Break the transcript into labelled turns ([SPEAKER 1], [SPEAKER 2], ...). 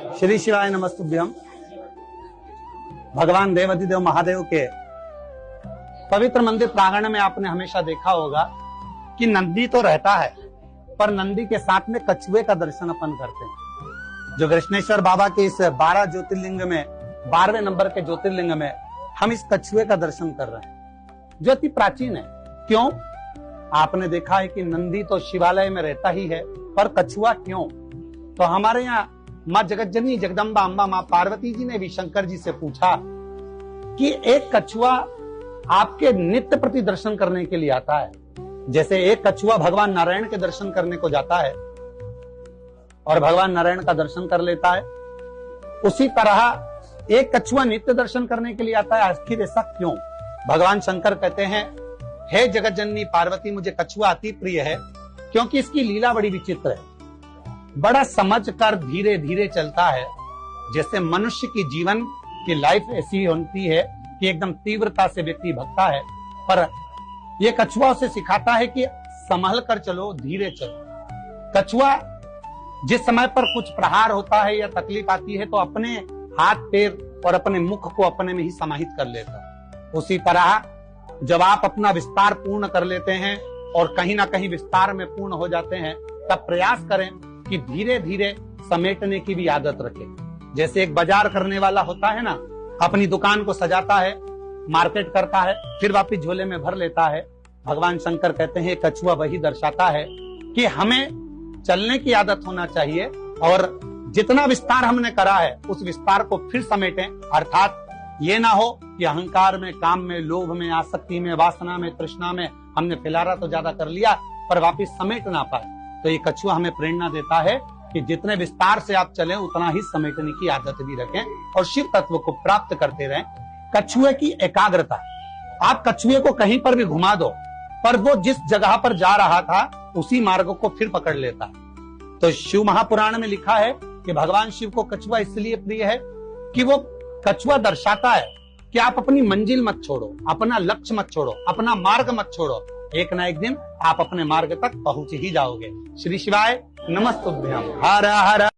[SPEAKER 1] श्री शिवाय नमस्तुभ्यम। भगवान देवाधिदेव महादेव के पवित्र मंदिर प्रांगण में आपने हमेशा देखा होगा कि नंदी तो रहता है, पर नंदी के साथ में कछुए का दर्शन अपन करते हैं। जो कृष्णेश्वर बाबा के इस 12 ज्योतिर्लिंग में 12वें नंबर के ज्योतिर्लिंग में हम इस कछुए का दर्शन कर रहे हैं, जो अति प्राचीन है। क्यों? आपने देखा है कि नंदी तो शिवालय में रहता ही है, पर कछुआ क्यों? तो हमारे यहाँ माँ जगतजननी जगदम्बा अम्बा माँ पार्वती जी ने भी शंकर जी से पूछा कि एक कछुआ आपके नित्य प्रति दर्शन करने के लिए आता है, जैसे एक कछुआ भगवान नारायण के दर्शन करने को जाता है और भगवान नारायण का दर्शन कर लेता है, उसी तरह एक कछुआ नित्य दर्शन करने के लिए आता है। आखिर ऐसा क्यों? भगवान शंकर कहते हैं, हे जगतजननी पार्वती, मुझे कछुआ अति प्रिय है क्योंकि इसकी लीला बड़ी विचित्र है। बड़ा समझकर धीरे धीरे चलता है। जैसे मनुष्य की जीवन की लाइफ ऐसी होती है कि एकदम तीव्रता से व्यक्ति भगता है, पर यह कछुआ उसे सिखाता है कि संभल कर चलो, धीरे चलो। कछुआ जिस समय पर कुछ प्रहार होता है या तकलीफ आती है तो अपने हाथ पैर और अपने मुख को अपने में ही समाहित कर लेता है। उसी तरह जब आप अपना विस्तार पूर्ण कर लेते हैं और कहीं ना कहीं विस्तार में पूर्ण हो जाते हैं, तब प्रयास करें कि धीरे धीरे समेटने की भी आदत रखें। जैसे एक बाजार करने वाला होता है ना, अपनी दुकान को सजाता है, मार्केट करता है, फिर वापिस झोले में भर लेता है। भगवान शंकर कहते हैं कछुआ वही दर्शाता है कि हमें चलने की आदत होना चाहिए और जितना विस्तार हमने करा है उस विस्तार को फिर समेटें। अर्थात ये ना हो कि अहंकार में, काम में, लोभ में, आसक्ति में, वासना में, तृष्णा में हमने फिलारा तो ज्यादा कर लिया पर वापिस समेट ना पाए। तो ये कछुआ हमें प्रेरणा देता है कि जितने विस्तार से आप चलें उतना ही समेटने की आदत भी रखें और शिव तत्व को प्राप्त करते रहें। कछुए की एकाग्रता, आप कछुए को कहीं पर भी घुमा दो पर वो जिस जगह पर जा रहा था उसी मार्ग को फिर पकड़ लेता है। तो शिव महापुराण में लिखा है कि भगवान शिव को कछुआ इसलिए प्रिय है कि वो कछुआ दर्शाता है कि आप अपनी मंजिल मत छोड़ो, अपना लक्ष्य मत छोड़ो, अपना मार्ग मत छोड़ो। एक ना एक दिन आप अपने मार्ग तक पहुंच ही जाओगे। श्री शिवाय नमस्तुभ्यम। हर हर